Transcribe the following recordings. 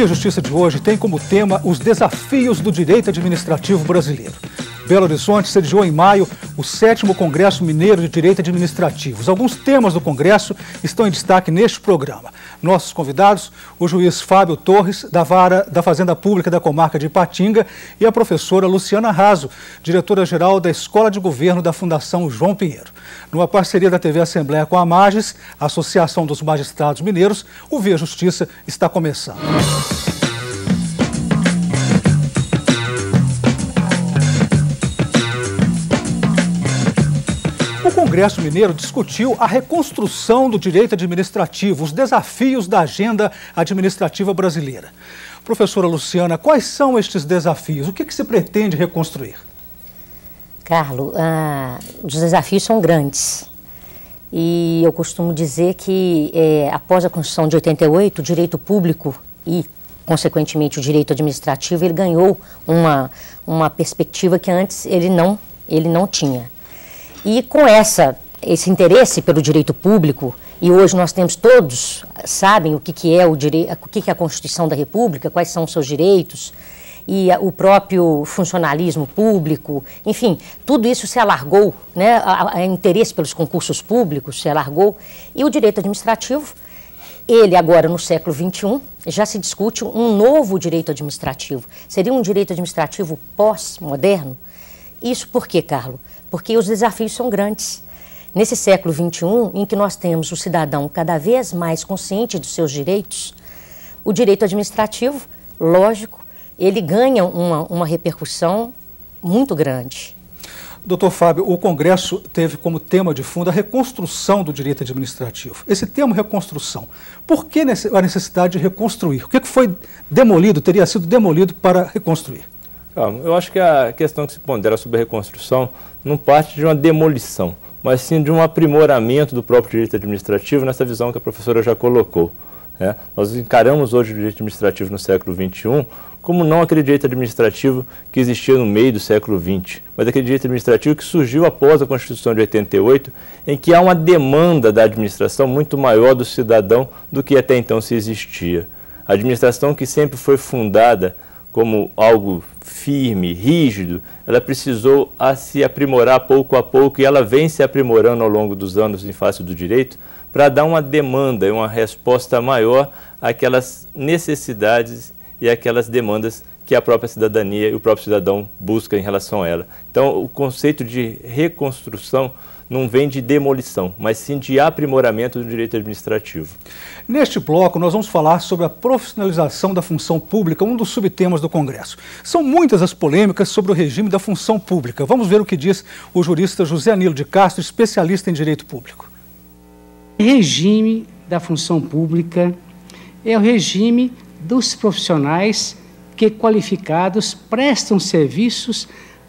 Via Justiça de hoje tem como tema os desafios do direito administrativo brasileiro. Belo Horizonte sediou em maio o 7º Congresso Mineiro de Direito Administrativo. Alguns temas do Congresso estão em destaque neste programa. Nossos convidados, o juiz Fábio Torres, da Vara da Fazenda Pública da Comarca de Ipatinga, e a professora Luciana Raso, diretora-geral da Escola de Governo da Fundação João Pinheiro. Numa parceria da TV Assembleia com a Mages, a Associação dos Magistrados Mineiros, o Via Justiça está começando. O Congresso Mineiro discutiu a reconstrução do direito administrativo, os desafios da agenda administrativa brasileira. Professora Luciana, quais são estes desafios? O que se pretende reconstruir? Carlos, os desafios são grandes. E eu costumo dizer que após a Constituição de 88, o direito público e, consequentemente, o direito administrativo, ele ganhou uma perspectiva que antes ele não tinha. E com esse interesse pelo direito público, e hoje nós temos todos, sabem o que é o direito, o que é a Constituição da República, quais são os seus direitos, e o próprio funcionalismo público, enfim, tudo isso se alargou, né? O interesse pelos concursos públicos se alargou, e o direito administrativo, ele agora no século XXI, já se discute um novo direito administrativo. Seria um direito administrativo pós-moderno? Isso por quê, Carlos? Porque os desafios são grandes. Nesse século XXI, em que nós temos o cidadão cada vez mais consciente dos seus direitos, o direito administrativo, lógico, ele ganha uma repercussão muito grande. Doutor Fábio, o Congresso teve como tema de fundo a reconstrução do direito administrativo. Esse termo reconstrução, por que a necessidade de reconstruir? O que foi demolido, teria sido demolido para reconstruir? Eu acho que a questão que se pondera sobre a reconstrução não parte de uma demolição, mas sim de um aprimoramento do próprio direito administrativo nessa visão que a professora já colocou. Né? Nós encaramos hoje o direito administrativo no século XXI como não aquele direito administrativo que existia no meio do século XX, mas aquele direito administrativo que surgiu após a Constituição de 88, em que há uma demanda da administração muito maior do cidadão do que até então se existia. A administração que sempre foi fundada como algo firme, rígido, ela precisou se aprimorar pouco a pouco e ela vem se aprimorando ao longo dos anos em face do direito para dar uma demanda e uma resposta maior àquelas necessidades e àquelas demandas que a própria cidadania e o próprio cidadão busca em relação a ela. Então, o conceito de reconstrução não vem de demolição, mas sim de aprimoramento do direito administrativo. Neste bloco, nós vamos falar sobre a profissionalização da função pública, um dos subtemas do Congresso. São muitas as polêmicas sobre o regime da função pública. Vamos ver o que diz o jurista José Anilo de Castro, especialista em direito público. O regime da função pública é o regime dos profissionais que, qualificados, prestam serviços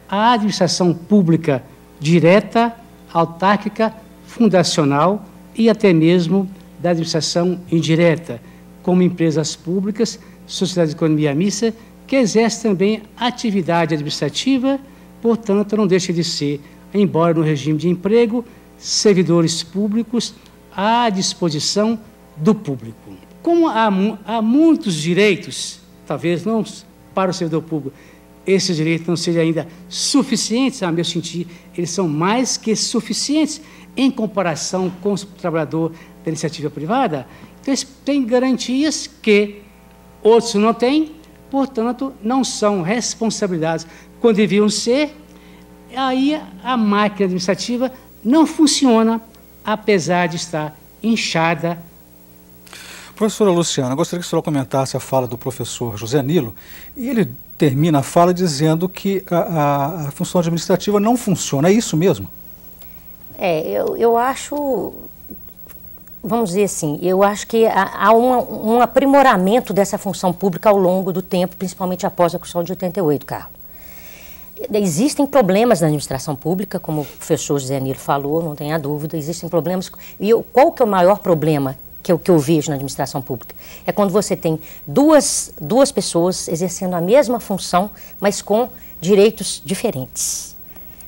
à administração pública direta, autárquica, fundacional e até mesmo da administração indireta, como empresas públicas, sociedades de economia mista, que exercem também atividade administrativa, portanto, não deixa de ser, embora no regime de emprego, servidores públicos à disposição do público. Como há muitos direitos, talvez não para o servidor público, esses direitos não sejam ainda suficientes, a meu sentir, eles são mais que suficientes em comparação com o trabalhador da iniciativa privada. Então, eles têm garantias que outros não têm, portanto, não são responsabilizados quando deviam ser. Aí a máquina administrativa não funciona, apesar de estar inchada. Professora Luciana, gostaria que a senhora comentasse a fala do professor José Anilo, e ele termina a fala dizendo que a função administrativa não funciona. É isso mesmo? Eu acho, vamos dizer assim, eu acho que há um aprimoramento dessa função pública ao longo do tempo, principalmente após a Constituição de 88, Carlos. Existem problemas na administração pública, como o professor José Anilo falou, não tenha dúvida, existem problemas. E qual que é o maior problema que eu vejo na administração pública? É quando você tem duas pessoas exercendo a mesma função, mas com direitos diferentes.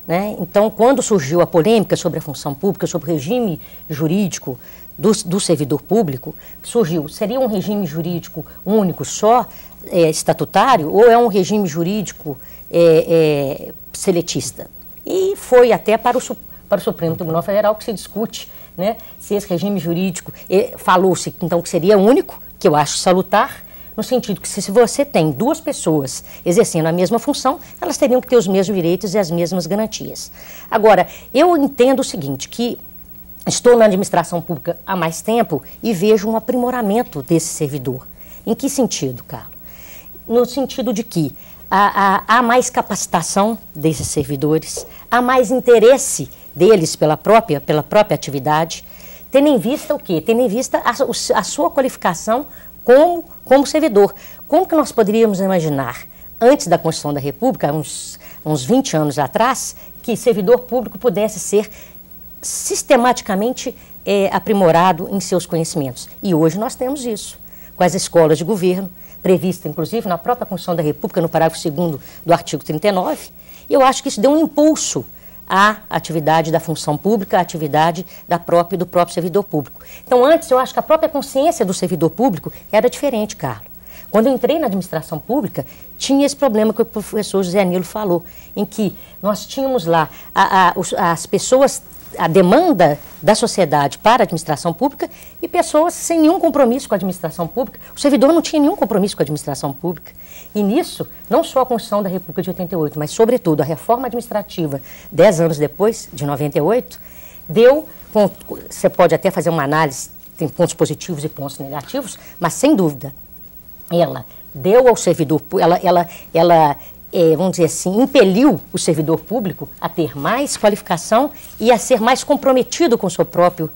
né? Então, quando surgiu a polêmica sobre a função pública, sobre o regime jurídico do servidor público, seria um regime jurídico único só, estatutário, ou é um regime jurídico seletista? E foi até para o Supremo Tribunal Federal que se discute, né, se esse regime jurídico, falou-se então que seria único, que eu acho salutar, no sentido que se você tem duas pessoas exercendo a mesma função, elas teriam que ter os mesmos direitos e as mesmas garantias. Agora, eu entendo o seguinte, que estou na administração pública há mais tempo e vejo um aprimoramento desse servidor. Em que sentido, Carlos? No sentido de que há mais capacitação desses servidores, há mais interesse deles pela própria atividade, tendo em vista o quê? Tendo em vista a sua qualificação como servidor. Como que nós poderíamos imaginar, antes da Constituição da República, uns 20 anos atrás, que servidor público pudesse ser sistematicamente aprimorado em seus conhecimentos? E hoje nós temos isso, com as escolas de governo, prevista inclusive na própria Constituição da República, no parágrafo 2º do artigo 39, e eu acho que isso deu um impulso à atividade da função pública, à atividade do próprio servidor público. Então, antes, eu acho que a própria consciência do servidor público era diferente, Carlos. Quando eu entrei na administração pública, tinha esse problema que o professor José Nilo falou, em que nós tínhamos lá as pessoas, a demanda da sociedade para a administração pública e pessoas sem nenhum compromisso com a administração pública. O servidor não tinha nenhum compromisso com a administração pública. E nisso, não só a Constituição da República de 88, mas, sobretudo, a reforma administrativa, 10 anos depois, de 98, você pode até fazer uma análise, tem pontos positivos e pontos negativos, mas, sem dúvida, ela deu ao servidor, vamos dizer assim, impeliu o servidor público a ter mais qualificação e a ser mais comprometido com o seu próprio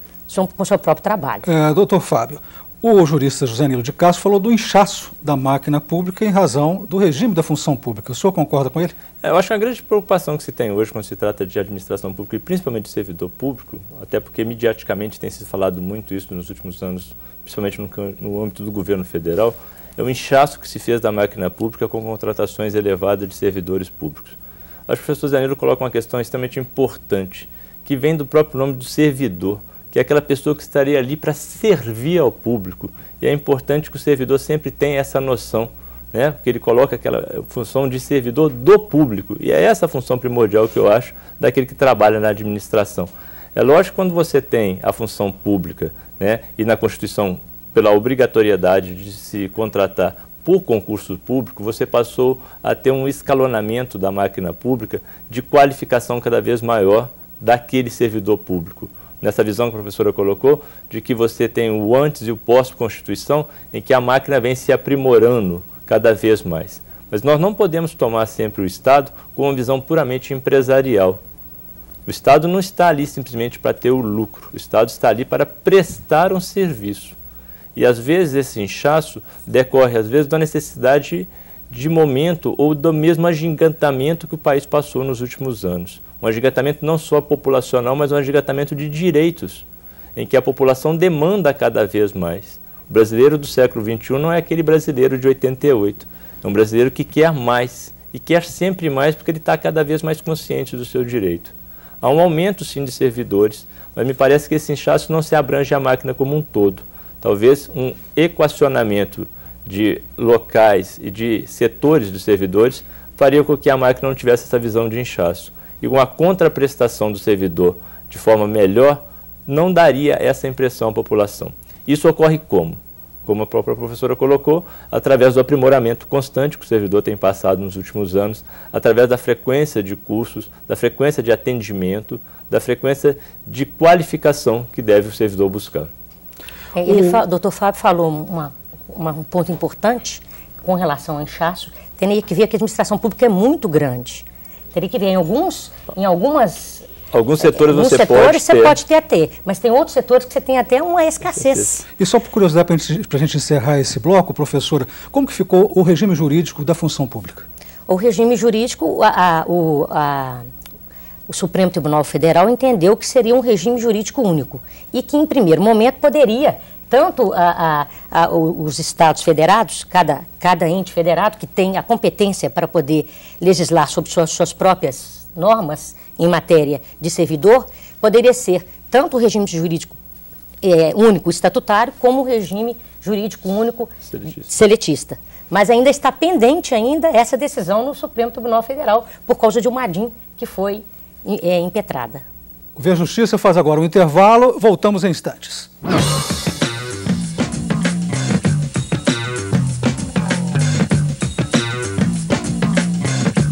trabalho. Doutor Fábio, o jurista José Nilo de Castro falou do inchaço da máquina pública em razão do regime da função pública. O senhor concorda com ele? Eu acho que a grande preocupação que se tem hoje quando se trata de administração pública e principalmente de servidor público, até porque mediaticamente tem sido falado muito isso nos últimos anos, principalmente no âmbito do governo federal, é o inchaço que se fez da máquina pública com contratações elevadas de servidores públicos. Acho que o professor José Nilo coloca uma questão extremamente importante, que vem do próprio nome do servidor, que é aquela pessoa que estaria ali para servir ao público. E é importante que o servidor sempre tenha essa noção, né? Porque ele coloca aquela função de servidor do público. E é essa a função primordial que eu acho daquele que trabalha na administração. É lógico que quando você tem a função pública, né, e na Constituição, pela obrigatoriedade de se contratar por concurso público, você passou a ter um escalonamento da máquina pública de qualificação cada vez maior daquele servidor público. Nessa visão que a professora colocou, de que você tem o antes e o pós-Constituição, em que a máquina vem se aprimorando cada vez mais. Mas nós não podemos tomar sempre o Estado com uma visão puramente empresarial. O Estado não está ali simplesmente para ter o lucro, o Estado está ali para prestar um serviço. E às vezes esse inchaço decorre às vezes da necessidade de momento ou do mesmo agigantamento que o país passou nos últimos anos. Um agigantamento não só populacional, mas um agigantamento de direitos, em que a população demanda cada vez mais. O brasileiro do século XXI não é aquele brasileiro de 88, é um brasileiro que quer mais, e quer sempre mais porque ele está cada vez mais consciente do seu direito. Há um aumento sim de servidores, mas me parece que esse inchaço não se abrange à máquina como um todo. Talvez um equacionamento de locais e de setores dos servidores faria com que a máquina não tivesse essa visão de inchaço. E uma contraprestação do servidor de forma melhor não daria essa impressão à população. Isso ocorre como? Como a própria professora colocou, através do aprimoramento constante que o servidor tem passado nos últimos anos, através da frequência de cursos, da frequência de atendimento, da frequência de qualificação que deve o servidor buscar. O doutor Fábio falou um ponto importante com relação ao inchaço. Teria que ver que a administração pública é muito grande. Teria que ver alguns setores você pode ter, mas tem outros setores que você tem até uma escassez. E só por curiosidade, para a gente encerrar esse bloco, professora, como que ficou o regime jurídico da função pública? O regime jurídico, o Supremo Tribunal Federal entendeu que seria um regime jurídico único e que, em primeiro momento, poderia, tanto os estados federados, cada ente federado que tem a competência para poder legislar sobre suas próprias normas em matéria de servidor, poderia ser tanto o regime jurídico único estatutário, como o regime jurídico único seletista. Mas ainda está pendente essa decisão no Supremo Tribunal Federal, por causa de uma ADIM que foi impetrada. O Via Justiça faz agora um intervalo, voltamos em instantes.